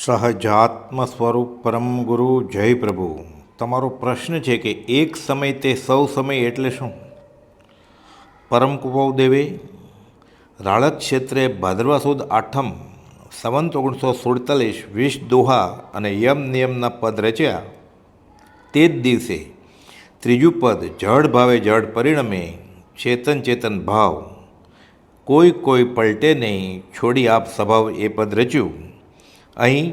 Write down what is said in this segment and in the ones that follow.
સહજાત્મ સ્વરૂપ પરમ ગુરુ જય પ્રભુ. તમારો પ્રશ્ન છે કે એક સમય તે સૌ સમય એટલે શું? પરમ કુપાવદેવે રાળક ક્ષેત્રે ભાદરવા સુદ આઠમ સંવંત 1947 20 દોહા અને યમ નિયમના પદ રચ્યા. તે જ દિવસે ત્રીજું પદ જડ ભાવે જડ પરિણમે ચેતન ચેતન ભાવ કોઈ કોઈ પલટે નહીં છોડી આપ સ્વભાવ એ પદ રચ્યું. અહીં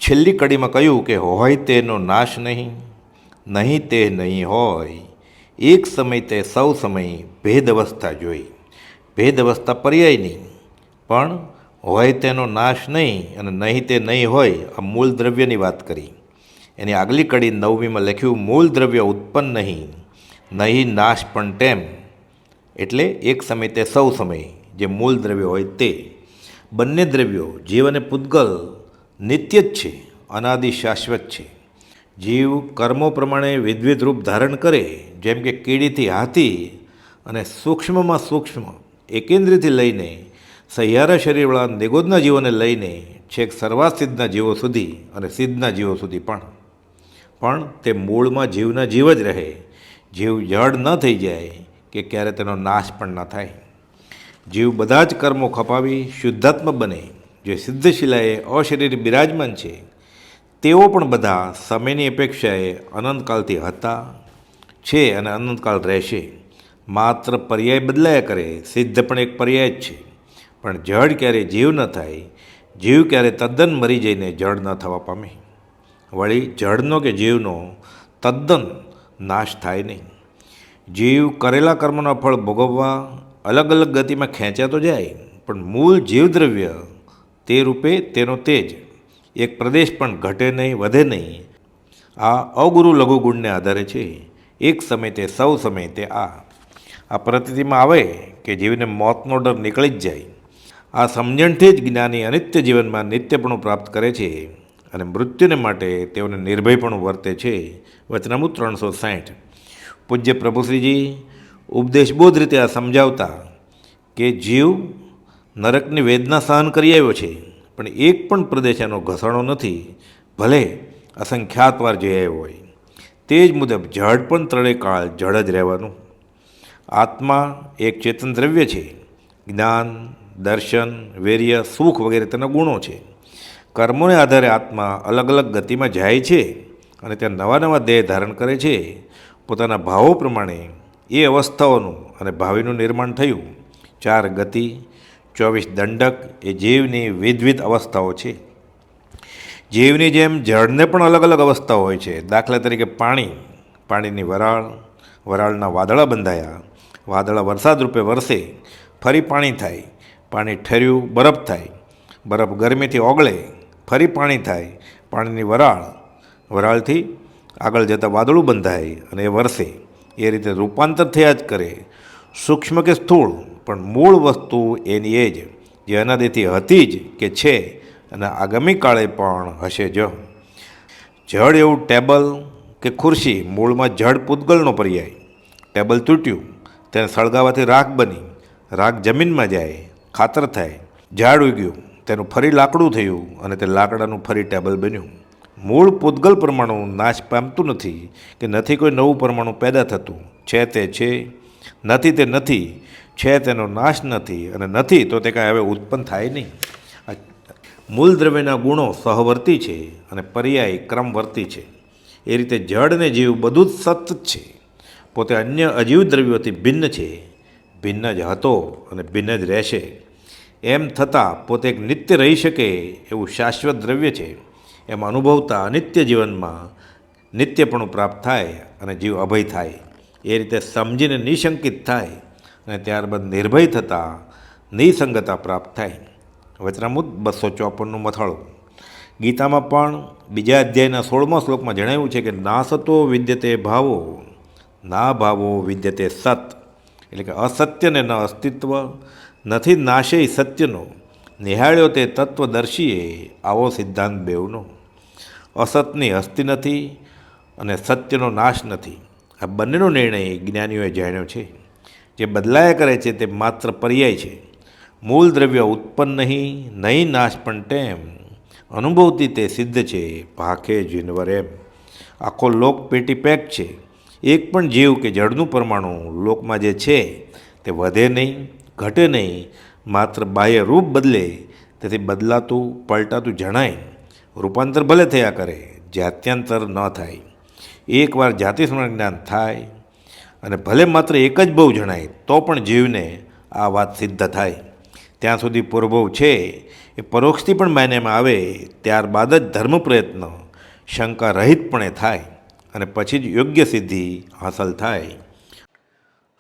છેલ્લી કડીમાં કહ્યું કે હોય તેનો નાશ નહીં, નહીં તે નહીં હોય, એક સમય તે સૌ સમય ભેદ અવસ્થા જોઈ. ભેદ અવસ્થા પર્યાય નહીં, પણ હોય તેનો નાશ નહીં અને નહીં તે નહીં હોય, આ મૂળ દ્રવ્યની વાત કરી. એની આગલી કડી 9મીમાં લખ્યું મૂળ દ્રવ્ય ઉત્પન્ન નહીં, નહીં નાશ પણ તેમ. એટલે એક સમય તે સૌ સમય જે મૂળ દ્રવ્ય હોય તે. બંને દ્રવ્યો જીવ અને પૂતગલ નિત્ય જ છે, અનાદિ શાશ્વત છે. જીવ કર્મો પ્રમાણે વિધવિધ રૂપ ધારણ કરે, જેમ કે કીડીથી હાથી અને સૂક્ષ્મમાં સૂક્ષ્મ એકેન્દ્રથી લઈને સહિયારા શરીરવાળા નિગોદના જીવોને લઈને છેક સર્વાસિદ્ધના જીવો સુધી અને સિદ્ધના જીવો સુધી પણ તે મૂળમાં જીવના જીવ જ રહે. જીવ જડ ન થઈ જાય કે ક્યારે તેનો નાશ પણ ન થાય. જીવ બધા જ કર્મો ખપાવી શુદ્ધાત્મા બને. જે સિદ્ધશિલાએ અશરીર બિરાજમાન છે તેઓ પણ બધા સમયની અપેક્ષાએ અનંતકાળથી હતા, છે અને અનંતકાળ રહેશે. માત્ર પર્યાય બદલાયા કરે, સિદ્ધ પણ એક પર્યાય જ છે. પણ જડ ક્યારે જીવ ન થાય, જીવ ક્યારે તદ્દન મરી જઈને જડ ન થવા પામે. વળી જડનો કે જીવનો તદ્દન નાશ થાય નહીં. જીવ કરેલા કર્મના ફળ ભોગવવા અલગ અલગ ગતિમાં ખેંચાતો જાય, પણ મૂળ જીવદ્રવ્ય તે રૂપે તેનો તેજ એક પ્રદેશ પણ ઘટે નહીં, વધે નહીં. આ અગુરુ લઘુ ગુણને આધારે છે. એક સમય તે સૌ સમય તે આ પ્રતીતિમાં આવે કે જીવને મોતનો ડર નીકળી જ જાય. આ સમજણથી જ જ્ઞાની અનિત્ય જીવનમાં નિત્યપણું પ્રાપ્ત કરે છે અને મૃત્યુને માટે તેઓને નિર્ભયપણું વર્તે છે. વચનામૃત 360. પૂજ્ય પ્રભુશ્રીજી ઉપદેશબોધ રીતે આ સમજાવતા કે જીવ નરકની વેદના સહન કરી આવ્યો છે, પણ એક પણ પ્રદેશ એનો ઘસણો નથી, ભલે અસંખ્યાત વાર જઈ આવ્યો હોય. તે જ મુજબ જડ પણ ત્રણેય કાળ જડ જ રહેવાનું. આત્મા એક ચેતન દ્રવ્ય છે. જ્ઞાન, દર્શન, વીર્ય, સુખ વગેરે તેના ગુણો છે. કર્મોને આધારે આત્મા અલગ અલગ ગતિમાં જાય છે અને ત્યાં નવા નવા દેહ ધારણ કરે છે. પોતાના ભાવો પ્રમાણે એ અવસ્થાઓનું અને ભાવિનું નિર્માણ થયું. 4 ગતિ, 24 દંડક એ જીવની વિધવિધ અવસ્થાઓ છે. જીવની જેમ જળને પણ અલગ અલગ અવસ્થાઓ હોય છે. દાખલા તરીકે પાણીની વરાળના વાદળા બંધાયા, વાદળા વરસાદ રૂપે વરસે, ફરી પાણી થાય, પાણી ઠર્યું બરફ થાય, બરફ ગરમીથી ઓગળે, ફરી પાણી થાય, પાણીની વરાળથી આગળ જતાં વાદળું બંધાય અને એ વરસે. એ રીતે રૂપાંતર થયા જ કરે, સૂક્ષ્મ કે સ્થૂળ, પણ મૂળ વસ્તુ એની એ જ, જે અનાદિથી હતી જ કે છે અને આગામી કાળે પણ હશે જ. જળ એવું ટેબલ કે ખુરશી મૂળમાં જળ પૂતગલનો પર્યાય. ટેબલ તૂટ્યું, તેને સળગાવવાથી રાખ બની, રાખ જમીનમાં જાય, ખાતર થાય. ઝાડ ઉગ્યું, તેનું ફરી લાકડું થયું અને તે લાકડાનું ફરી ટેબલ બન્યું. મૂળ પૂતગલ પરમાણુ નાશ પામતું નથી કે નથી કોઈ નવું પરમાણુ પેદા થતું. છે તે છે, નથી તે નથી, છે તેનો નાશ નથી અને નથી તો તે કાંઈ હવે ઉત્પન્ન થાય નહીં. મૂળ દ્રવ્યના ગુણો સહવર્તી છે અને પર્યાય ક્રમવર્તી છે. એ રીતે જડ ને જીવ બધું જ સત જ છે. પોતે અન્ય અજીવ દ્રવ્યોથી ભિન્ન છે, ભિન્ન જ હતો અને ભિન્ન જ રહેશે. એમ થતાં પોતે એક નિત્ય રહી શકે એવું શાશ્વત દ્રવ્ય છે. એમ અનુભવતા અનિત્ય જીવનમાં નિત્યપણું પ્રાપ્ત થાય અને જીવ અભય થાય. એ રીતે સમજીને નિશંકિત થાય અને ત્યારબાદ નિર્ભય થતાં નિસંગતા પ્રાપ્ત થાય. વચનામૃત 254નું મથાળું. ગીતામાં પણ બીજા અધ્યાયના 16મા શ્લોકમાં જણાવ્યું છે કે નાસતો વિદ્યતે ભાવો, ના ભાવો વિદ્યતે સત. એટલે કે અસત્યને ન અસ્તિત્વ, નથી નાશે સત્યનો, નિહાળ્યો તે તત્વદર્શીએ આવો સિદ્ધાંત બેવનો. અસતની હસ્તી નથી અને સત્યનો નાશ નથી. આ બંનેનો નિર્ણય જ્ઞાનીઓએ જાણ્યો છે. જે બદલાયા કરે છે તે માત્ર પર્યાય છે. મૂળ દ્રવ્ય ઉત્પન્ન નહીં નાશ પણ તેમ. અનુભવથી તે સિદ્ધ છે ભાખે જીનવર એમ. આખો લોક પેટી પેક છે. એક પણ જીવ કે જળનું પરમાણુ લોકમાં જે છે તે વધે નહીં, ઘટે નહીં, માત્ર બાહ્ય રૂપ બદલે, તેથી બદલાતું પલટાતું જણાય. રૂપાંતર ભલે થયા કરે, જાત્યંતર ન થાય. એકવાર જાતિ સ્મરણ જ્ઞાન થાય અને ભલે માત્ર એક જ બહુ જણાય તો પણ જીવને આ વાત સિદ્ધ થાય. ત્યાં સુધી પૂર્વભવ છે એ પરોક્ષથી પણ માન્યમાં આવે, ત્યારબાદ જ ધર્મ પ્રયત્ન શંકા રહિતપણે થાય અને પછી જ યોગ્ય સિદ્ધિ હાંસલ થાય.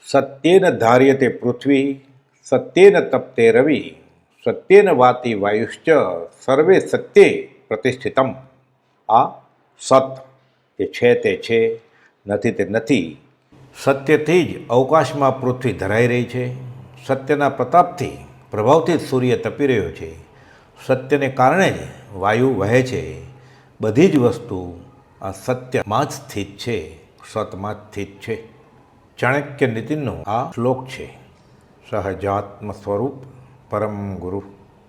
સત્યેન ધાર્યતે પૃથ્વી, સત્યેન તપ્તે રવિ, સત્યેન વાતી વાયુશ્ચ, સર્વે સત્યે પ્રતિષ્ઠિતમ. આ સત જે છે તે છે, નથી તે નથી. સત્યથી જ અવકાશમાં પૃથ્વી ધરાઈ રહી છે. સત્યના પ્રતાપથી, પ્રભાવથી જ સૂર્ય તપી રહ્યો છે. સત્યને કારણે જ વાયુ વહે છે. બધી જ વસ્તુ આ સત્યમાં જ સ્થિત છે, સતમાં જ સ્થિત છે. ચાણક્ય નીતિનો આ શ્લોક છે. સહજાત્મ સ્વરૂપ પરમ ગુરુ.